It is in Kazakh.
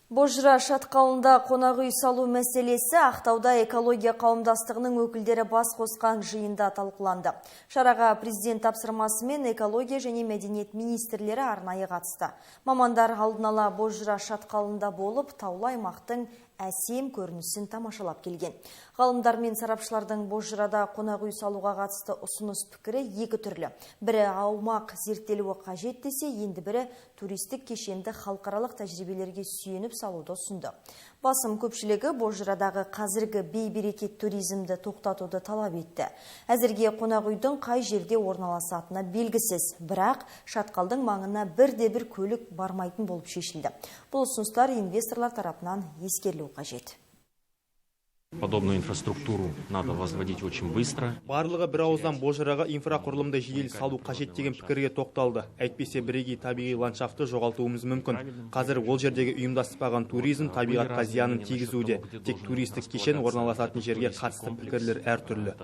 Божыра шатқалында қонақ үй салу мәселесі Ақтауда экология қауымдастығының өкілдері бас қосқан жиында талқыланды. Шараға президент тапсырмасымен экология және мәдениет министрлері арнайы қатысты. Мамандар алдын ала Божыра шатқалында болып, таулы аймақтың әсем көрінісін тамашалап келген. Ғалымдар мен сарапшылардың Божырада қонақ үй салуға қатысты ұсыныс пікірі екі түрлі. Бірі аумақ зерттелуі қажет десе, енді бірі туристік кешенді халықаралық тәжірибелерге сүйеніп салуды ұсынды. Басым көпшілігі Божырадағы қазіргі бей-берекет туризмді тоқтатуды талап етті. Әзірге қонақ үйдің қай жерде орналасатыны белгісіз, бірақ шатқалдың маңына бірде-бір көлік бармайтын болып шешілді. Бұл ұсыныстар инвесторлар тарапынан ескерілуі қажет. Подобную инфраструктуру надо возводить очень быстро. Барлығы бір ауыздан Божыраға инфрақұрылымды жедел салу қажет деген пікірге тоқталды. Әйтпесе бірегей табиғи ландшафтты жоғалтуымыз мүмкін. Қазір ол жердегі ұйымдаспаған туризм табиғатқа зиянын тигізуде. Тек туристік кешен орналасатын жерге қатысты пікірлер әртүрлі.